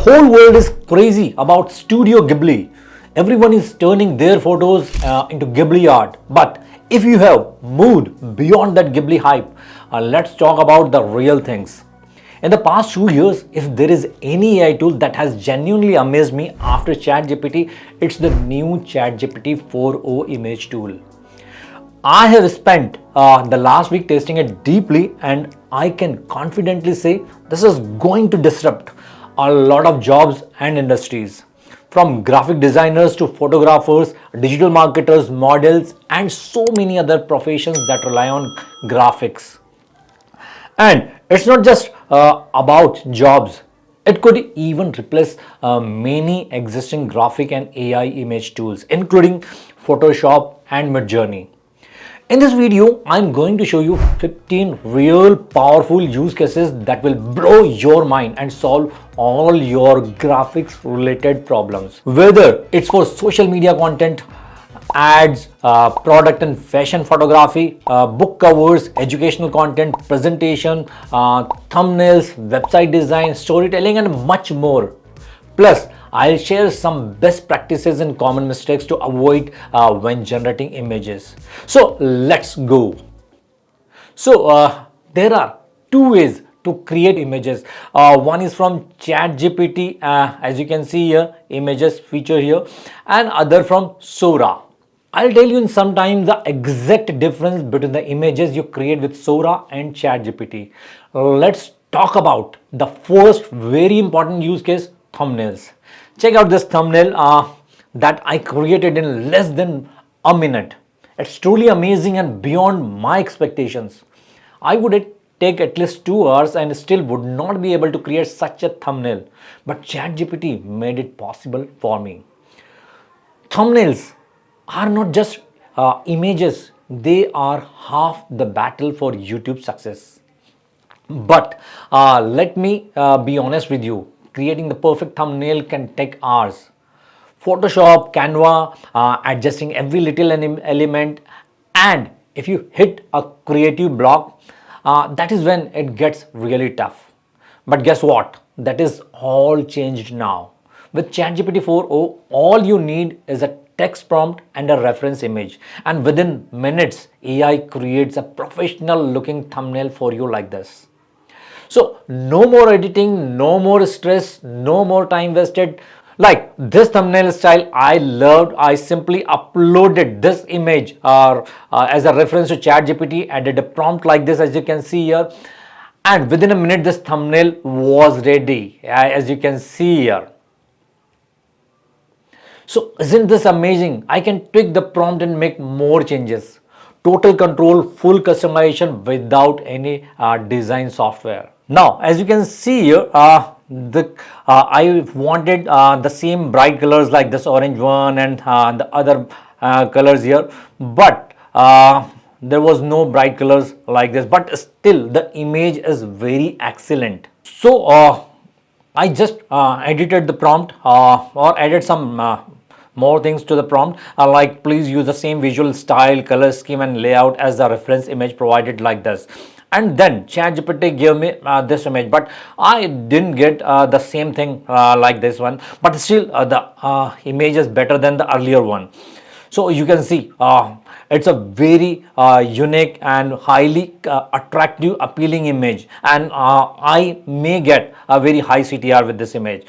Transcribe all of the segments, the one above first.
whole world is crazy about Studio Ghibli. Everyone is turning their photos into Ghibli art. But if you have moved beyond that Ghibli hype, let's talk about the real things. In the past 2 years, if there is any AI tool that has genuinely amazed me after ChatGPT, it's the new ChatGPT 4o image tool. I have spent the last week testing it deeply, and I can confidently say this is going to disrupt a lot of jobs and industries. From graphic designers to photographers, digital marketers, models, and so many other professions that rely on graphics. And it's not just about jobs. It could even replace many existing graphic and AI image tools, including Photoshop and Midjourney. In this video, I'm going to show you 15 real powerful use cases that will blow your mind and solve all your graphics related problems. Whether it's for social media content, ads, product and fashion photography, book covers, educational content, presentation, thumbnails, website design, storytelling, and much more. Plus, I'll share some best practices and common mistakes to avoid when generating images. So let's go. So there are two ways to create images. One is from ChatGPT, as you can see here, images feature here, and other from Sora. I'll tell you in some time the exact difference between the images you create with Sora and ChatGPT. Let's talk about the first very important use case, thumbnails. Check out this thumbnail that I created in less than a minute. It's truly amazing and beyond my expectations. I would take at least 2 hours and still would not be able to create such a thumbnail. But ChatGPT made it possible for me. Thumbnails are not just images, they are half the battle for YouTube success. But let me be honest with you, creating the perfect thumbnail can take hours. Photoshop, Canva, adjusting every little element, and if you hit a creative block, that is when it gets really tough. But guess what? That is all changed now. With ChatGPT 4o, all you need is a text prompt and a reference image, and within minutes, AI creates a professional looking thumbnail for you like this. So no more editing, no more stress, no more time wasted. Like this thumbnail style I loved. I simply uploaded this image as a reference to ChatGPT, added a prompt like this as you can see here, and within a minute this thumbnail was ready as you can see here. So isn't this amazing? I can tweak the prompt and make more changes. Total control, full customization without any design software. Now, as you can see here, I wanted the same bright colors like this orange one and the other colors here, but there was no bright colors like this, but still the image is very excellent. So I just edited the prompt or added some more things to the prompt, like please use the same visual style, color scheme and layout as the reference image provided like this. And then ChatGPT gave me this image, but I didn't get the same thing like this one, but still the image is better than the earlier one. So you can see it's a very unique and highly attractive, appealing image, and I may get a very high CTR with this image.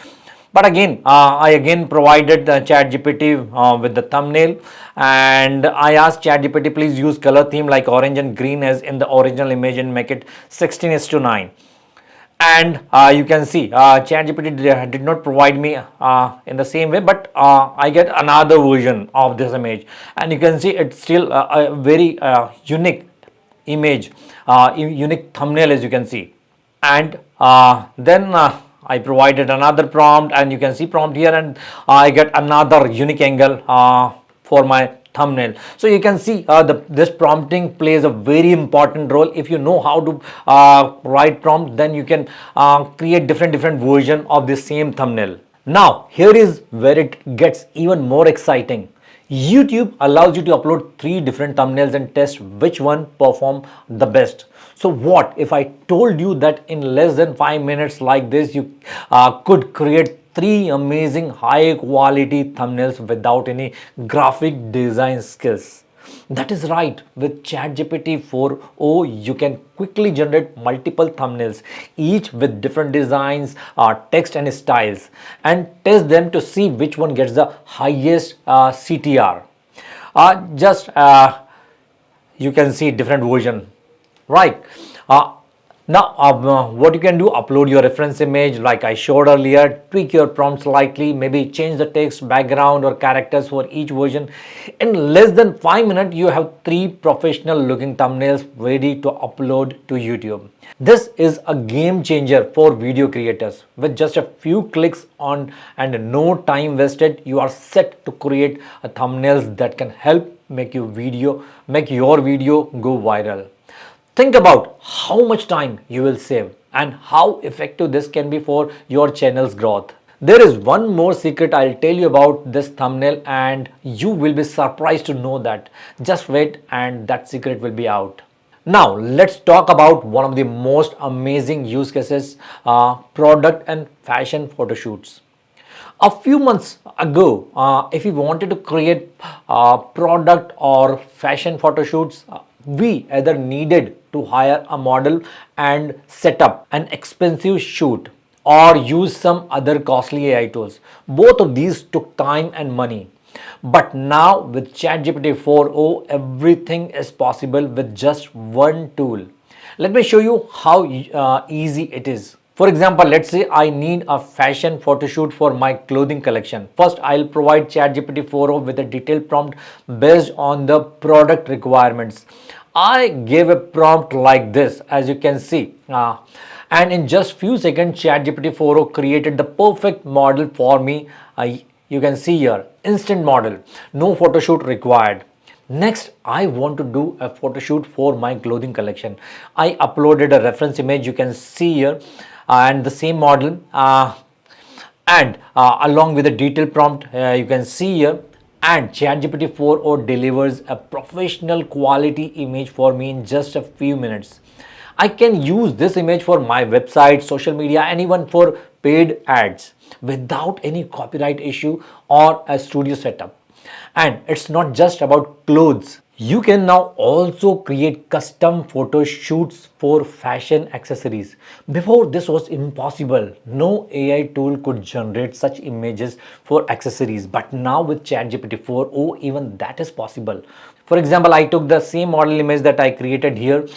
But again, I again provided ChatGPT with the thumbnail, and I asked ChatGPT please use color theme like orange and green as in the original image and make it 16:9. And you can see ChatGPT did not provide me in the same way, but I get another version of this image, and you can see it's still a very unique image, unique thumbnail as you can see. And then I provided another prompt, and you can see prompt here, and I get another unique angle for my thumbnail. So you can see this prompting plays a very important role. If you know how to write prompt, then you can create different version of the same thumbnail. Now here is where it gets even more exciting. YouTube allows you to upload 3 different thumbnails and test which one perform the best. So what if I told you that in less than 5 minutes like this you could create three amazing high quality thumbnails without any graphic design skills. That is right, with ChatGPT 4o, you can quickly generate multiple thumbnails, each with different designs, text, and styles, and test them to see which one gets the highest CTR. Just You can see different version, right? uh, Now what you can do, upload your reference image like I showed earlier, tweak your prompt slightly, maybe change the text, background, or characters for each version. In less than 5 minutes you have three professional looking thumbnails ready to upload to YouTube. This is a game changer for video creators. With just a few clicks on and no time wasted, you are set to create a thumbnails that can help make your video go viral. Think about how much time you will save and how effective this can be for your channel's growth. There is one more secret I'll tell you about this thumbnail, and you will be surprised to know that. Just wait and that secret will be out. Now let's talk about one of the most amazing use cases, product and fashion photo shoots. A few months ago, if you wanted to create product or fashion photo shoots, we either needed to hire a model and set up an expensive shoot or use some other costly AI tools. Both of these took time and money. But now with ChatGPT 4o, everything is possible with just one tool. Let me show you how easy it is. For example, let's say I need a fashion photo shoot for my clothing collection. First, I'll provide ChatGPT 4o with a detailed prompt based on the product requirements. I gave a prompt like this, as you can see. And in just few seconds, ChatGPT 4o created the perfect model for me. You can see here, instant model, no photo shoot required. Next, I want to do a photo shoot for my clothing collection. I uploaded a reference image, you can see here, and the same model, and along with a detailed prompt, you can see here, and ChatGPT 4o delivers a professional quality image for me in just a few minutes. I can use this image for my website, social media, and even for paid ads without any copyright issue or a studio setup. And it's not just about clothes. You can now also create custom photo shoots for fashion accessories. Before, this was impossible. No AI tool could generate such images for accessories. But now with ChatGPT 4o, even that is possible. For example, I took the same model image that I created here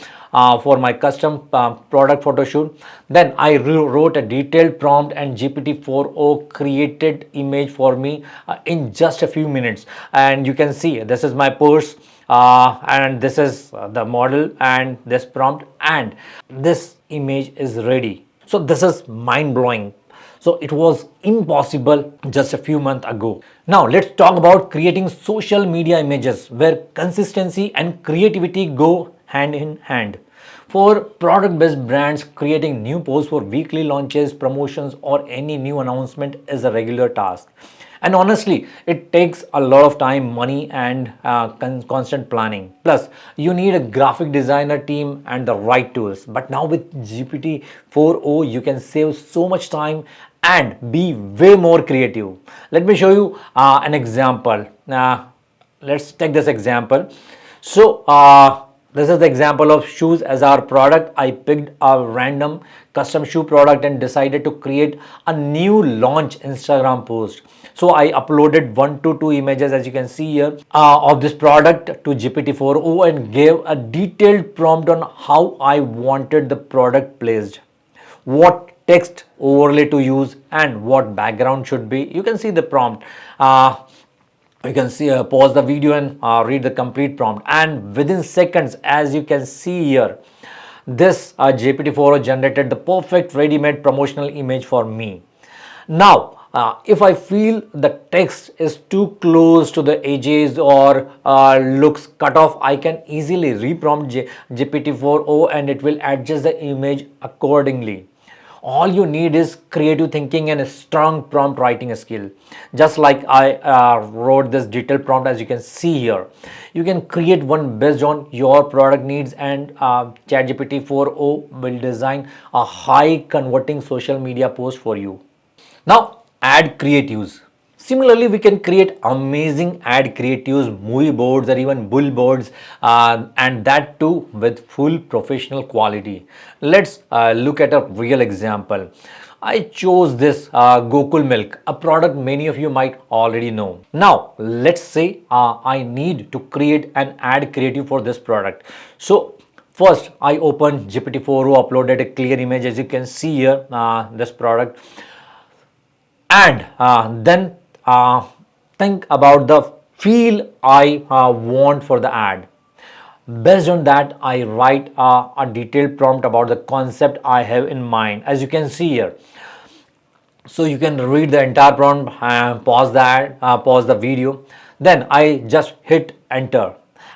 for my custom product photo shoot. Then I wrote a detailed prompt and GPT-4o created image for me in just a few minutes. And you can see this is my purse, and this is the model and this prompt, and this image is ready. So this is mind-blowing. So it was impossible just a few months ago. Now let's talk about creating social media images where consistency and creativity go hand in hand. For product-based brands, creating new posts for weekly launches, promotions, or any new announcement is a regular task. And honestly, it takes a lot of time, money, and constant planning. Plus, you need a graphic designer team and the right tools. But now with GPT 4o, you can save so much time and be way more creative. Let me show you an example. Let's take this example. So, this is the example of shoes as our product. I picked a random custom shoe product and decided to create a new launch Instagram post. So I uploaded 1 to 2 images, as you can see here, of this product to GPT-4o and gave a detailed prompt on how I wanted the product placed, what text overlay to use, and what background should be. You can see the prompt. You can see, pause the video and read the complete prompt, and within seconds, as you can see here, this GPT-4o generated the perfect ready-made promotional image for me. Now if I feel the text is too close to the edges or looks cut off, I can easily reprompt GPT-4o and it will adjust the image accordingly. All you need is creative thinking and a strong prompt writing skill. Just like I wrote this detailed prompt, as you can see here. You can create one based on your product needs, and ChatGPT 4o will design a high converting social media post for you. Now, ad creatives. Similarly, we can create amazing ad creatives, movie boards, or even billboards, and that too with full professional quality. Let's look at a real example. I chose this Gokul milk, a product many of you might already know. Now, let's say I need to create an ad creative for this product. So, first, I opened GPT-4o, uploaded a clear image as you can see here, this product, and then think about the feel I want for the ad. Based on that, I write a detailed prompt about the concept I have in mind, as you can see here. So you can read the entire prompt, pause the video, then I just hit enter,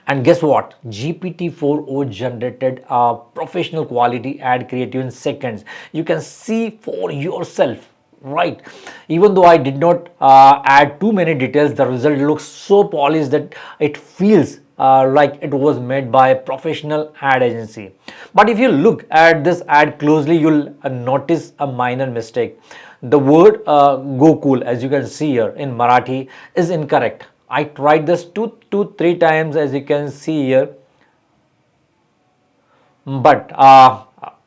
and guess what, GPT-4o generated a professional quality ad creative in seconds. You can see for yourself, right? Even though I did not add too many details, the result looks so polished that it feels like it was made by a professional ad agency. But if you look at this ad closely, you'll notice a minor mistake. The word Gokul, as you can see here in Marathi, is incorrect. I tried this two to three times, as you can see here, but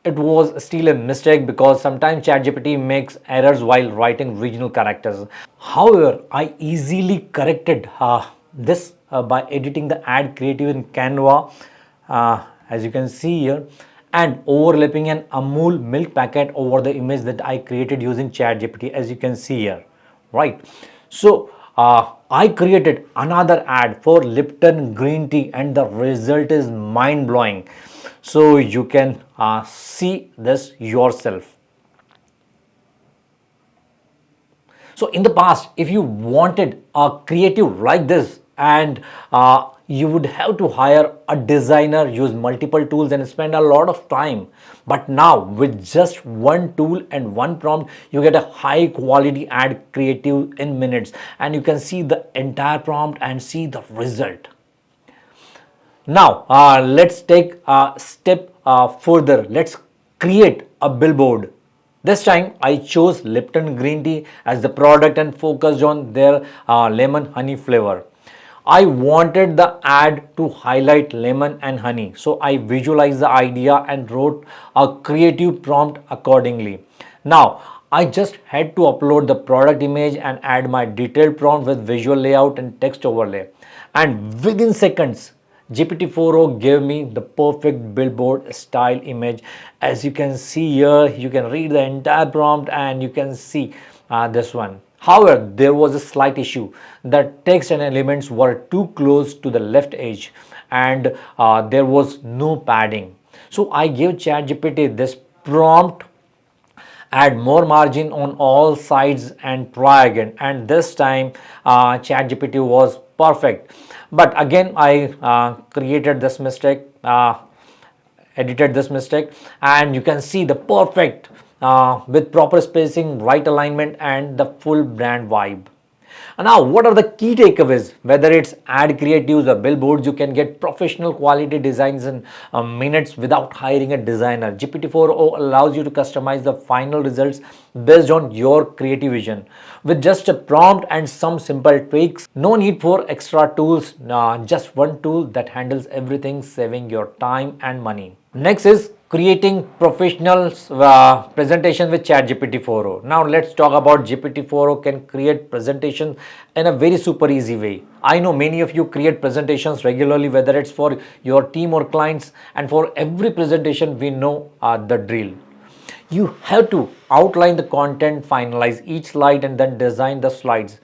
it was still a mistake because sometimes ChatGPT makes errors while writing regional characters. However, I easily corrected this by editing the ad creative in Canva, as you can see here, and overlapping an Amul milk packet over the image that I created using ChatGPT, as you can see here, right? So I created another ad for Lipton green tea, and the result is mind blowing. So you can see this yourself. So in the past, if you wanted a creative like this, and you would have to hire a designer, use multiple tools, and spend a lot of time. But now with just one tool and one prompt, you get a high quality ad creative in minutes, and you can see the entire prompt and see the result. Now let's take a step further. Let's create a billboard. This time I chose Lipton green tea as the product and focused on their lemon honey flavor. I wanted the ad to highlight lemon and honey, so I visualized the idea and wrote a creative prompt accordingly. Now I just had to upload the product image and add my detailed prompt with visual layout and text overlay, and within seconds GPT-4o gave me the perfect billboard style image. As you can see here, you can read the entire prompt and you can see this one. However, there was a slight issue. The text and elements were too close to the left edge, and there was no padding. So I gave ChatGPT this prompt: add more margin on all sides and try again, and this time ChatGPT was perfect. But again I created this mistake, edited this mistake, and you can see the perfect with proper spacing, right alignment, and the full brand vibe. And now, what are the key takeaways? Whether it's ad creatives or billboards, you can get professional quality designs in minutes without hiring a designer. GPT-4o allows you to customize the final results based on your creative vision. With just a prompt and some simple tweaks, no need for extra tools, just one tool that handles everything, saving your time and money. Next is creating professional presentation with ChatGPT-4o. Now let's talk about GPT-4o can create presentations in a very super easy way. I know many of you create presentations regularly, whether it's for your team or clients, and for every presentation we know the drill. You have to outline the content, finalize each slide, and then design the slides.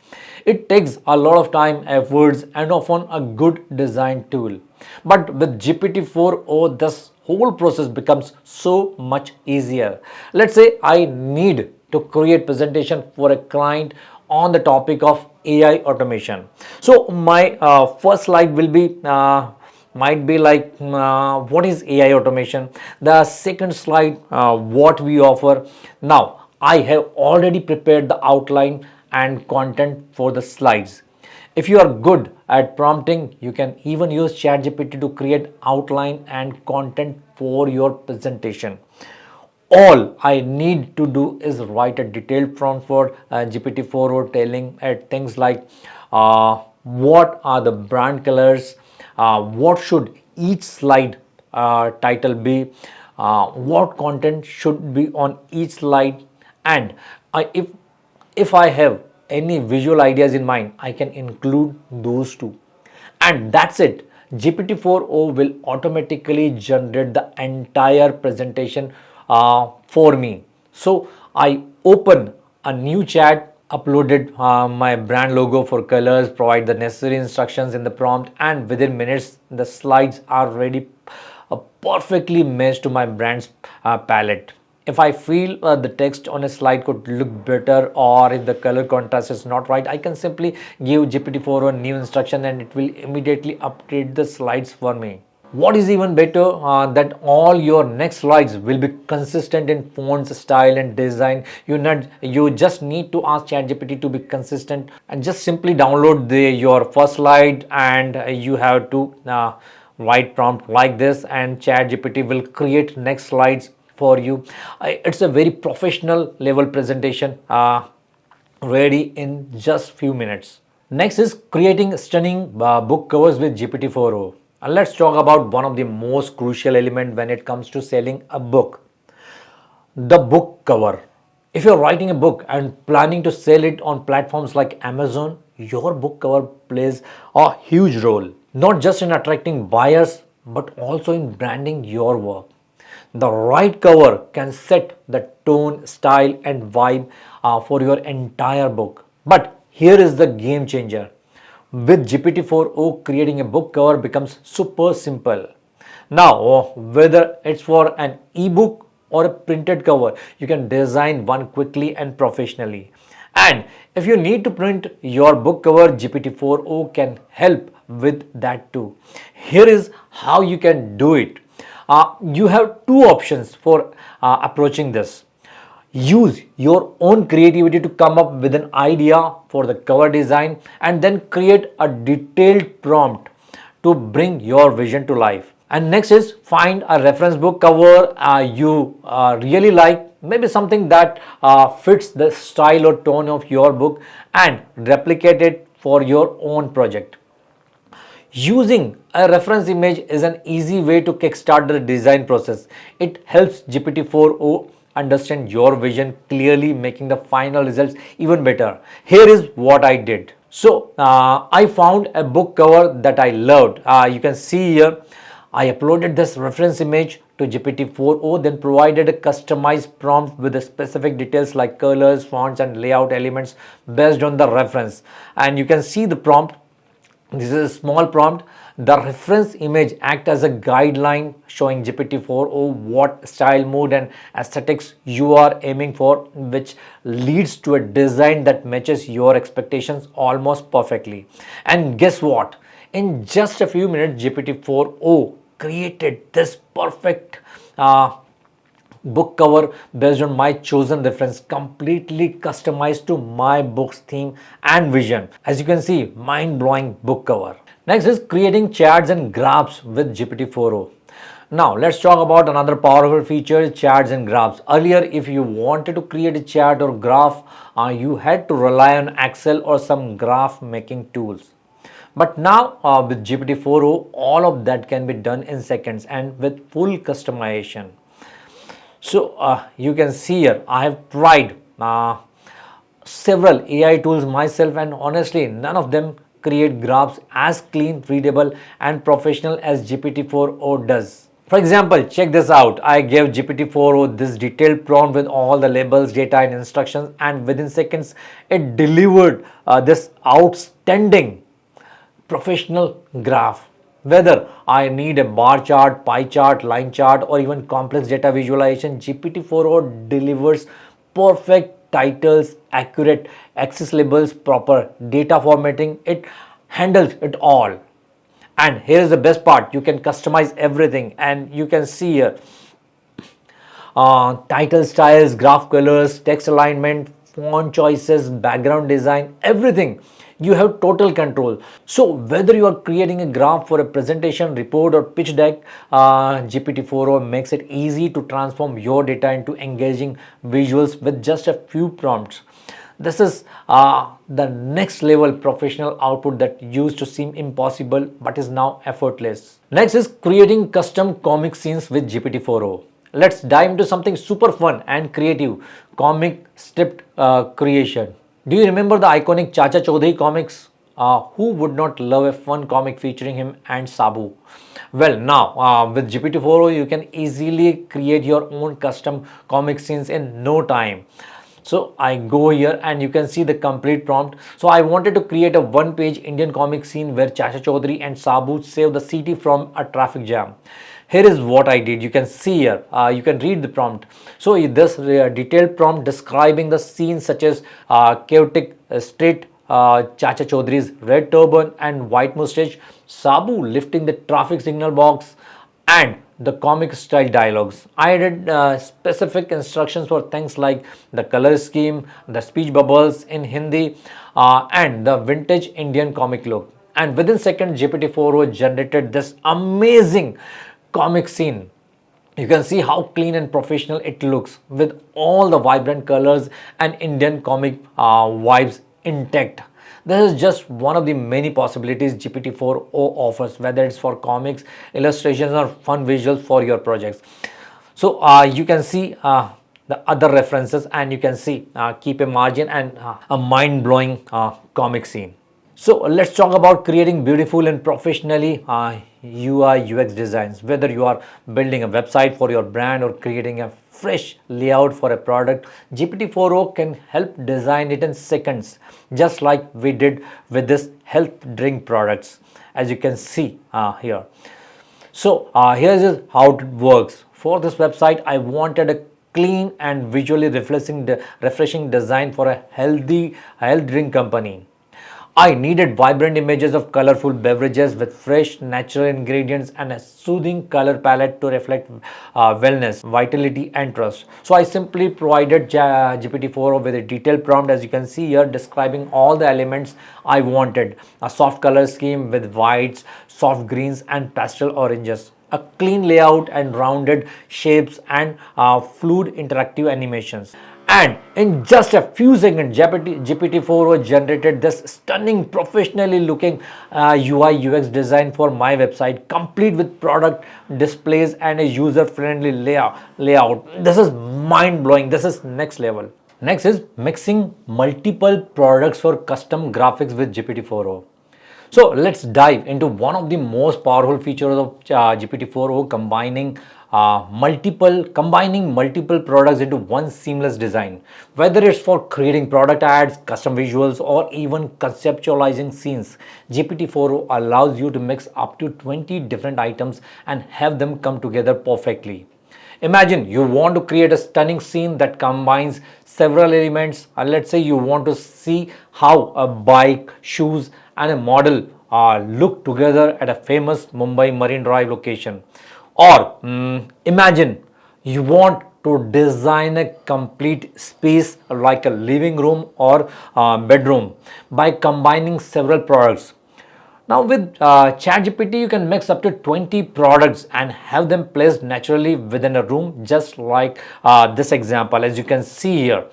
It takes a lot of time, efforts, and often a good design tool. But with GPT-4o, this whole process becomes so much easier. Let's say I need to create presentation for a client on the topic of AI automation. So my first slide will be might be like what is AI automation. The second slide, what we offer. Now I have already prepared the outline and content for the slides. If you are good at prompting, you can even use ChatGPT to create outline and content for your presentation. All I need to do is write a detailed prompt for GPT-4o telling it things like what are the brand colors, what should each slide title be, what content should be on each slide, and if I have any visual ideas in mind, I can include those too. And that's it. GPT-4o will automatically generate the entire presentation for me. So I open a new chat, uploaded my brand logo for colors, provide the necessary instructions in the prompt, and within minutes the slides are ready, perfectly matched to my brand's palette. If I feel the text on a slide could look better, or if the color contrast is not right, I can simply give GPT-4 a new instruction and it will immediately update the slides for me. What is even better, that all your next slides will be consistent in fonts, style and design. You just need to ask ChatGPT to be consistent and just simply download your first slide, and you have to write prompt like this, and ChatGPT will create next slides for you. It's a very professional level presentation, ready in just few minutes. Next is creating stunning book covers with GPT-4o. And let's talk about one of the most crucial elements when it comes to selling a book, the book cover. If you're writing a book and planning to sell it on platforms like Amazon, your book cover plays a huge role, not just in attracting buyers, but also in branding your work. The right cover can set the tone, style, and vibe for your entire book. But here is the game changer. With GPT-4o, creating a book cover becomes super simple. Now, whether it's for an ebook or a printed cover, you can design one quickly and professionally. And if you need to print your book cover, GPT-4o can help with that too. Here is how you can do it. You have two options for approaching this. Use your own creativity to come up with an idea for the cover design, and then create a detailed prompt to bring your vision to life. And next is find a reference book cover you really like, maybe something that fits the style or tone of your book, and replicate it for your own project. Using a reference image is an easy way to kickstart the design process. It helps GPT-4o understand your vision clearly, making the final results even better. Here is what I did. So I found a book cover that I loved. You can see here, I uploaded this reference image to GPT-4o, then provided a customized prompt with the specific details like colors, fonts, and layout elements based on the reference. And you can see the prompt. This is a small prompt. The reference image acts as a guideline showing GPT-4o what style, mood, and aesthetics you are aiming for, which leads to a design that matches your expectations almost perfectly. And guess what? In just a few minutes, GPT-4o created this perfect book cover based on my chosen reference, completely customized to my book's theme and vision. As you can see, mind-blowing book cover. Next is creating charts and graphs with GPT-4o. Now let's talk about another powerful feature, charts and graphs. Earlier, if you wanted to create a chart or graph, you had to rely on Excel or some graph making tools. But now with GPT-4o, all of that can be done in seconds and with full customization. So you can see here, I have tried several AI tools myself, and honestly, none of them create graphs as clean, readable, and professional as GPT-4o does. For example, check this out. I gave GPT-4o this detailed prompt with all the labels, data, and instructions, and within seconds, it delivered this outstanding professional graph. Whether I need a bar chart, pie chart, line chart, or even complex data visualization, GPT-4o delivers perfect titles, accurate access labels, proper data formatting. It handles it all. And here is the best part, you can customize everything, and you can see here title styles, graph colors, text alignment, font choices, background design, everything You have total control. So whether you are creating a graph for a presentation, report, or pitch deck, GPT-4o makes it easy to transform your data into engaging visuals with just a few prompts. This is the next level professional output that used to seem impossible but is now effortless. Next is creating custom comic scenes with GPT-4o. Let's dive into something super fun and creative, comic strip creation. Do you remember the iconic Chacha Chaudhary comics? Who would not love a fun comic featuring him and Sabu? Well, now with GPT-4o, you can easily create your own custom comic scenes in no time. So I go here and you can see the complete prompt. So I wanted to create a one-page Indian comic scene where Chacha Chaudhary and Sabu save the city from a traffic jam. Here is what I did. You can see here. You can read the prompt. So this detailed prompt describing the scene such as chaotic street, Chacha Chaudhary's red turban and white mustache, Sabu lifting the traffic signal box, and the comic style dialogues. I added specific instructions for things like the color scheme, the speech bubbles in Hindi, and the vintage Indian comic look. And within seconds, GPT-4o generated this amazing comic scene. You can see how clean and professional it looks with all the vibrant colors and Indian comic vibes intact. This is just one of the many possibilities GPT-4o offers, whether it's for comics, illustrations, or fun visuals for your projects. So you can see the other references, and you can see keep a margin and a mind-blowing comic scene. So let's talk about creating beautiful and professionally UI UX designs. Whether you are building a website for your brand or creating a fresh layout for a product, GPT-4o can help design it in seconds, just like we did with this health drink products, as you can see here. So here's how it works. For this website, I wanted a clean and visually refreshing design for a health drink company. I needed vibrant images of colorful beverages with fresh, natural ingredients and a soothing color palette to reflect wellness, vitality, and trust. So I simply provided GPT-4o with a detailed prompt, as you can see here, describing all the elements I wanted: a soft color scheme with whites, soft greens, and pastel oranges, a clean layout and rounded shapes, and fluid interactive animations. And in just a few seconds, GPT-4o generated this stunning, professionally looking UI UX design for my website, complete with product displays and a user-friendly layout. This is mind-blowing. This is next level. Next is mixing multiple products for custom graphics with GPT-4o. So let's dive into one of the most powerful features of GPT-4o, combining multiple products into one seamless design. Whether it's for creating product ads, custom visuals, or even conceptualizing scenes, GPT-4o allows you to mix up to 20 different items and have them come together perfectly. Imagine you want to create a stunning scene that combines several elements. Let's say you want to see how a bike, shoes, and a model look together at a famous Mumbai Marine Drive location. Or imagine you want to design a complete space like a living room or bedroom by combining several products. Now with ChatGPT, you can mix up to 20 products and have them placed naturally within a room, just like this example, as you can see here.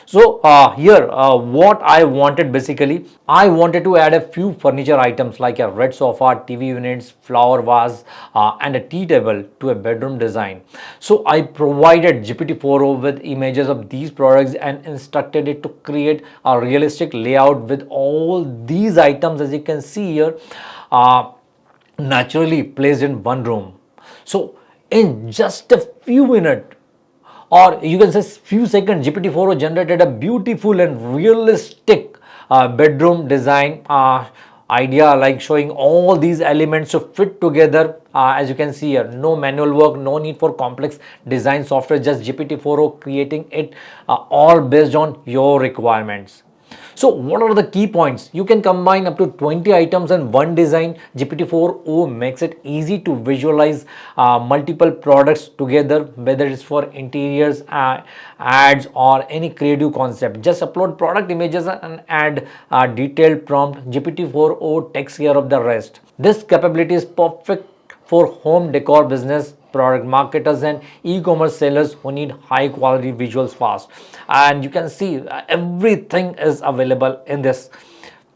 So here, what I wanted basically, I wanted to add a few furniture items like a red sofa, TV units, flower vase, and a tea table to a bedroom design. So I provided GPT-4o with images of these products and instructed it to create a realistic layout with all these items, as you can see here, naturally placed in one room. So in just a few minutes, or you can say few seconds, GPT-4o generated a beautiful and realistic bedroom design idea, like showing all these elements to fit together. As you can see here, no manual work, no need for complex design software, just GPT-4o creating it all based on your requirements. So what are the key points? You can combine up to 20 items in one design. GPT-4o makes it easy to visualize multiple products together, whether it's for interiors, ads, or any creative concept. Just upload product images and add a detailed prompt. GPT-4o takes care of the rest. This capability is perfect for home decor business, product marketers, and e-commerce sellers who need high quality visuals fast. And you can see everything is available in this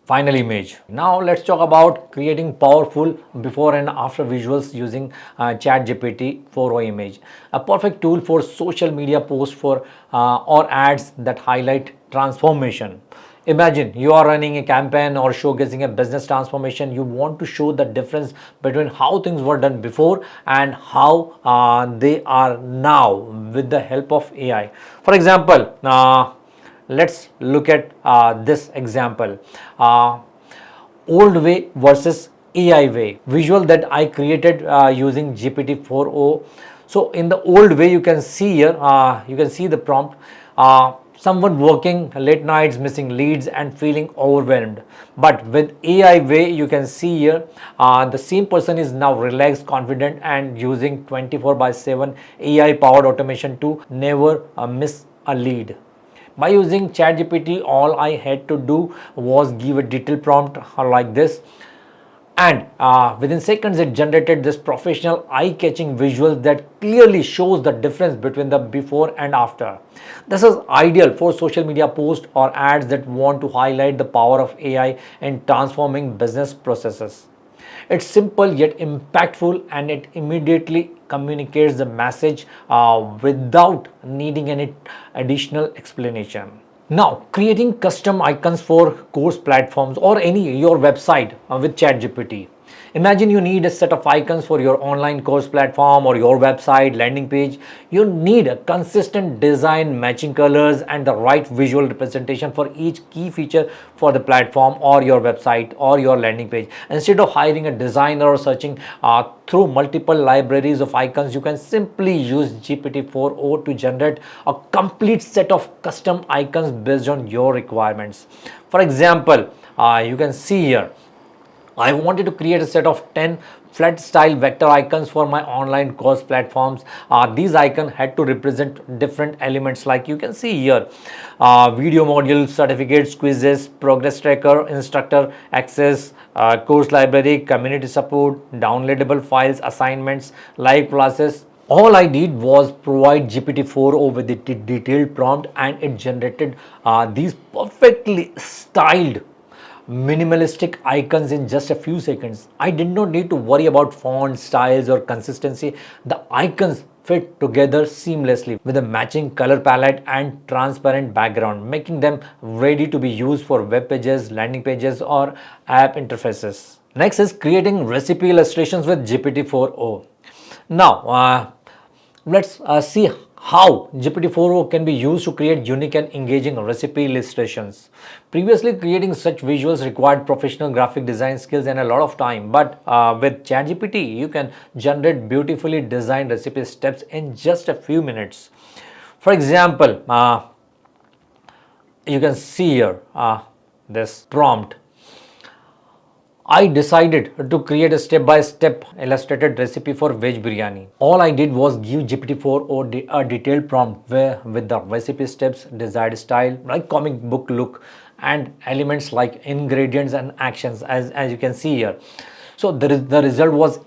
final image. Now let's talk about creating powerful before and after visuals using ChatGPT 4o image, a perfect tool for social media posts for or ads that highlight transformation. Imagine you are running a campaign or showcasing a business transformation. You want to show the difference between how things were done before and how they are now with the help of AI. For example, let's look at this example. Old way versus AI way visual that I created using GPT-4o. So in the old way, you can see here, you can see the prompt. Someone working late nights, missing leads, and feeling overwhelmed. But with AI way, you can see here the same person is now relaxed, confident, and using 24/7 AI powered automation to never miss a lead. By using ChatGPT, all I had to do was give a detailed prompt like this, and within seconds it generated this professional eye-catching visual that clearly shows the difference between the before and after. This is ideal for social media posts or ads that want to highlight the power of AI in transforming business processes. It's simple yet impactful, and it immediately communicates the message without needing any additional explanation. Now, creating custom icons for course platforms or any your website with ChatGPT. Imagine you need a set of icons for your online course platform or your website landing page. You need a consistent design, matching colors, and the right visual representation for each key feature for the platform or your website or your landing page. Instead of hiring a designer or searching through multiple libraries of icons, you can simply use GPT-4o to generate a complete set of custom icons based on your requirements. For example, you can see here, I wanted to create a set of 10 flat style vector icons for my online course platforms. These icons had to represent different elements, like you can see here: video modules, certificates, quizzes, progress tracker, instructor access, course library, community support, downloadable files, assignments, live classes. All I did was provide GPT-4o with the detailed prompt, and it generated these perfectly styled minimalistic icons in just a few seconds. I did not need to worry about font styles or consistency. The icons fit together seamlessly with a matching color palette and transparent background, making them ready to be used for web pages, landing pages, or app interfaces. Next is creating recipe illustrations with GPT-4o. Now, let's see how GPT-4o can be used to create unique and engaging recipe illustrations. Previously, creating such visuals required professional graphic design skills and a lot of time, but with ChatGPT, you can generate beautifully designed recipe steps in just a few minutes. For example, you can see here this prompt. I decided to create a step-by-step illustrated recipe for veg biryani. All I did was give GPT-4o a detailed prompt with the recipe steps, desired style, like comic book look, and elements like ingredients and actions, as you can see here. So the result was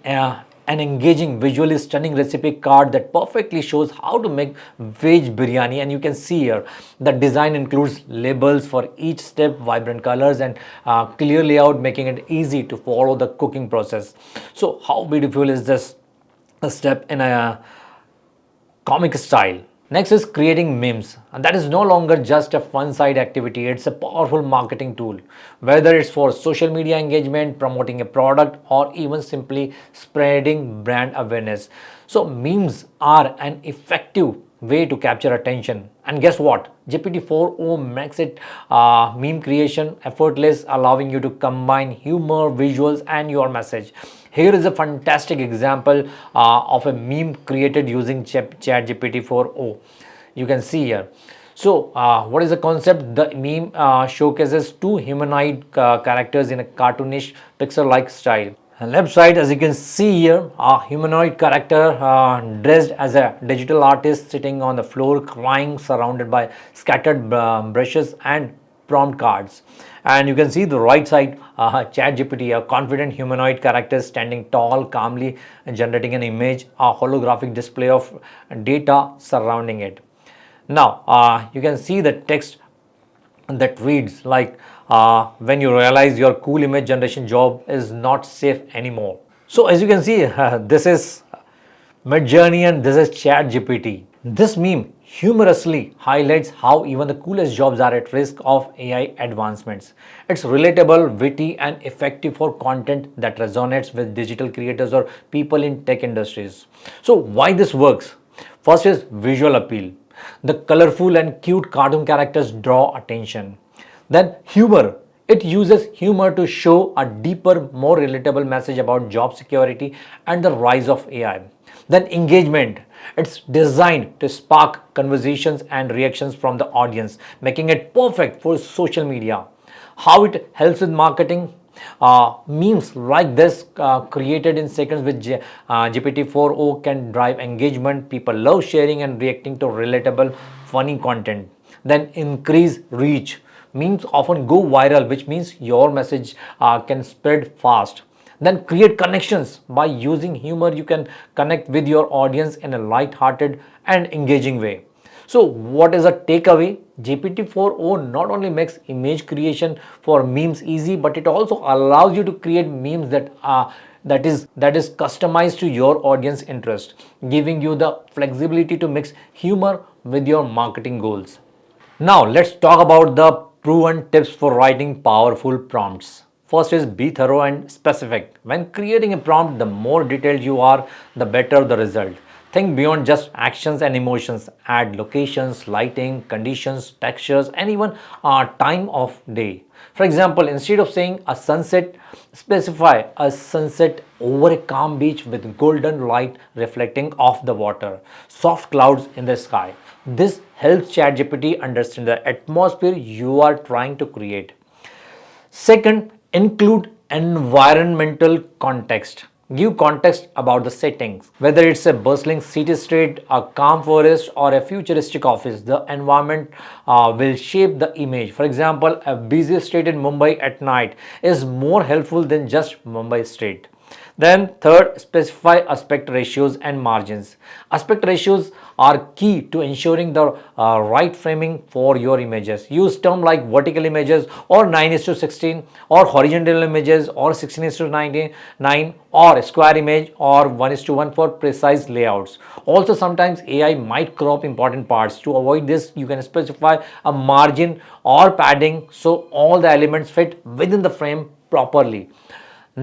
an engaging, visually stunning recipe card that perfectly shows how to make veg biryani. And you can see here the design includes labels for each step, vibrant colors, and clear layout, making it easy to follow the cooking process. So how beautiful is this step in a comic style? Next is creating memes, and that is no longer just a fun side activity, it's a powerful marketing tool. Whether it's for social media engagement, promoting a product, or even simply spreading brand awareness. So, memes are an effective way to capture attention. And guess what? GPT-4o makes it meme creation effortless, allowing you to combine humor, visuals, and your message. Here is a fantastic example of a meme created using ChatGPT 4o. You can see here. So, what is the concept? The meme showcases two humanoid characters in a cartoonish pixel-like style. And left side, as you can see here, a humanoid character dressed as a digital artist sitting on the floor crying, surrounded by scattered brushes and prompt cards. And you can see the right side, ChatGPT, a confident humanoid character standing tall, calmly generating an image, a holographic display of data surrounding it. Now, you can see the text that reads like, when you realize your cool image generation job is not safe anymore. So as you can see, this is Midjourney and this is ChatGPT. This meme humorously highlights how even the coolest jobs are at risk of AI advancements. It's relatable, witty, and effective for content that resonates with digital creators or people in tech industries. So why this works? First is visual appeal. The colorful and cute cartoon characters draw attention. Then humor. It uses humor to show a deeper, more relatable message about job security and the rise of AI. Then engagement. It's designed to spark conversations and reactions from the audience, making it perfect for social media. How it helps with marketing? Memes like this created in seconds with GPT-4o can drive engagement. People love sharing and reacting to relatable, funny content. Then increase reach. Memes often go viral, which means your message can spread fast. Then create connections. By using humor, you can connect with your audience in a light-hearted and engaging way. So what is a takeaway? GPT-4o not only makes image creation for memes easy, but it also allows you to create memes that is customized to your audience interest, giving you the flexibility to mix humor with your marketing goals. Now let's talk about the proven tips for writing powerful prompts. First is be thorough and specific. When creating a prompt, the more detailed you are, the better the result. Think beyond just actions and emotions. Add locations, lighting, conditions, textures, and even time of day. For example, instead of saying a sunset, specify a sunset over a calm beach with golden light reflecting off the water, soft clouds in the sky. This helps ChatGPT understand the atmosphere you are trying to create. Second, include environmental context. Give context about the settings. Whether it's a bustling city street, a calm forest, or a futuristic office, the environment will shape the image. For example, a busy street in Mumbai at night is more helpful than just Mumbai street. Then third, specify aspect ratios and margins. Aspect ratios are key to ensuring the right framing for your images. Use terms like vertical images or 9:16 or horizontal images or 16:99 or square image or 1:1 for precise layouts. Also, sometimes AI might crop important parts. To avoid this, you can specify a margin or padding so all the elements fit within the frame properly.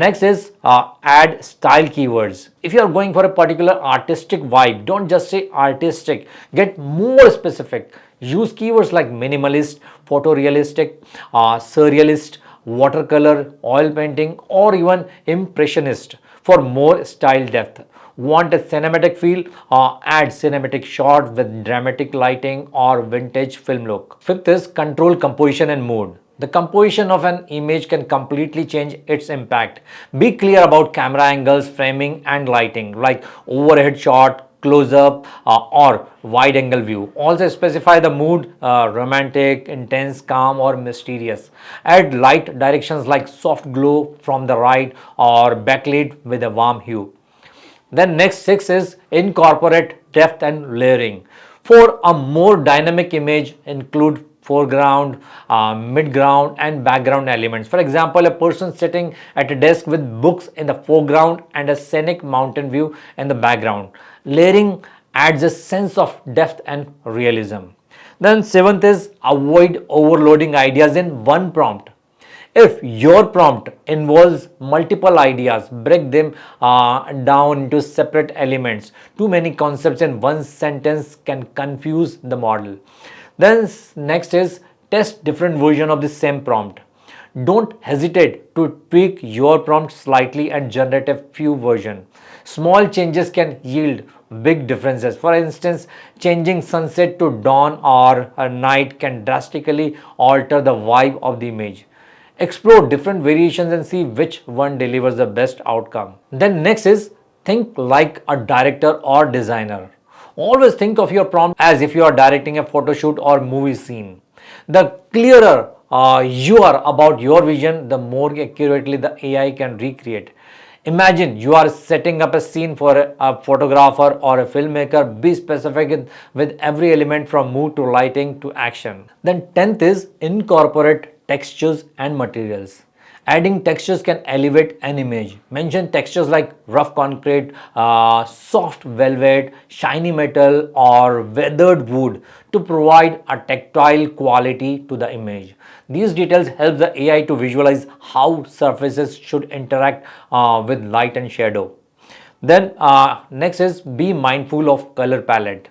Next is add style keywords. If you are going for a particular artistic vibe, don't just say artistic, get more specific. Use keywords like minimalist, photorealistic, surrealist, watercolor, oil painting, or even impressionist for more style depth. Want a cinematic feel? Add cinematic shot with dramatic lighting or vintage film look. Fifth is control composition and mood. The composition of an image can completely change its impact. Be clear about camera angles, framing, and lighting, like overhead shot, close up, or wide angle view. Also specify the mood, romantic, intense, calm, or mysterious. Add light directions like soft glow from the right or backlit with a warm hue. Then next six is incorporate depth and layering. For a more dynamic image, include foreground, midground, and background elements. For example, a person sitting at a desk with books in the foreground and a scenic mountain view in the background. Layering adds a sense of depth and realism. Then seventh is avoid overloading ideas in one prompt. If your prompt involves multiple ideas, break them down into separate elements. Too many concepts in one sentence can confuse the model. Then next is test different version of the same prompt. Don't hesitate to tweak your prompt slightly and generate a few versions. Small changes can yield big differences. For instance, changing sunset to dawn or a night can drastically alter the vibe of the image. Explore different variations and see which one delivers the best outcome. Then next is think like a director or designer. Always think of your prompt as if you are directing a photo shoot or movie scene. The clearer you are about your vision, the more accurately the AI can recreate. Imagine you are setting up a scene for a photographer or a filmmaker. Be specific with every element from mood to lighting to action. Then 10th is incorporate textures and materials. Adding textures can elevate an image. Mention textures like rough concrete, soft velvet, shiny metal, or weathered wood to provide a tactile quality to the image. These details help the AI to visualize how surfaces should interact with light and shadow. Then next is be mindful of color palette.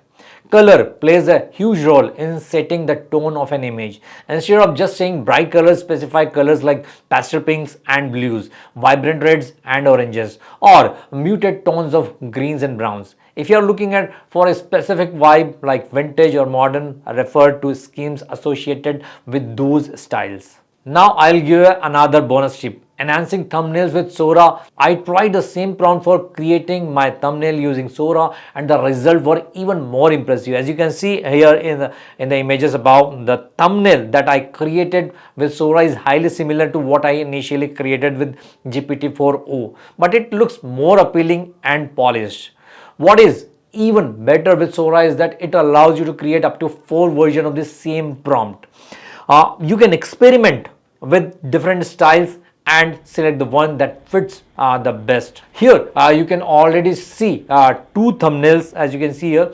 Color plays a huge role in setting the tone of an image. Instead of just saying bright colors, specify colors like pastel pinks and blues, vibrant reds and oranges, or muted tones of greens and browns. If you are looking at for a specific vibe like vintage or modern, refer to schemes associated with those styles. Now I'll give you another bonus tip. Enhancing thumbnails with Sora. I tried the same prompt for creating my thumbnail using Sora and the results were even more impressive. As you can see here in the images above, the thumbnail that I created with Sora is highly similar to what I initially created with GPT-4o, but it looks more appealing and polished. What is even better with Sora is that it allows you to create up to 4 versions of the same prompt. You can experiment with different styles and select the one that fits the best. Here you can already see 2 thumbnails, as you can see here,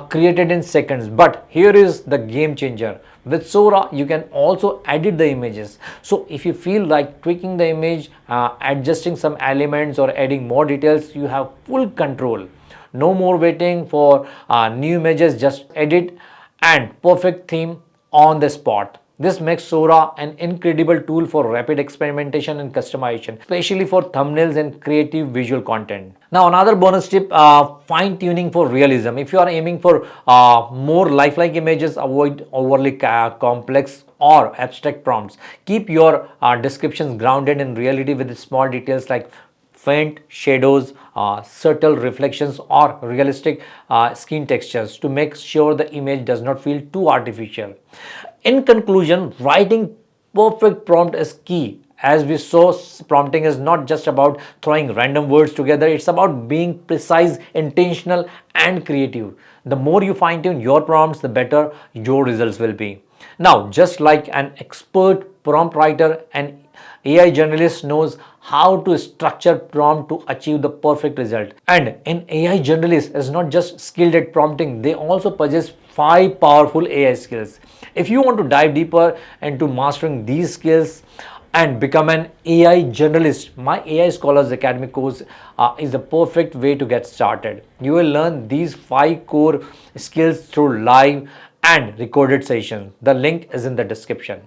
created in seconds. But here is the game changer. With Sora, you can also edit the images. So if you feel like tweaking the image, adjusting some elements or adding more details, you have full control. No more waiting for new images, just edit and perfect theme on the spot. This makes Sora an incredible tool for rapid experimentation and customization, especially for thumbnails and creative visual content. Now another bonus tip, fine tuning for realism. If you are aiming for more lifelike images, avoid overly complex or abstract prompts. Keep your descriptions grounded in reality with small details like faint shadows, subtle reflections or realistic skin textures to make sure the image does not feel too artificial. In conclusion, writing perfect prompt is key. As we saw, prompting is not just about throwing random words together, it's about being precise, intentional and creative. The more you fine tune your prompts, the better your results will be. Now, just like an expert prompt writer, an AI generalist knows how to structure prompt to achieve the perfect result. And an AI generalist is not just skilled at prompting, they also possess 5 powerful AI skills. If you want to dive deeper into mastering these skills and become an AI generalist, my AI Scholars Academy course is the perfect way to get started. You will learn these 5 core skills through live and recorded sessions. The link is in the description.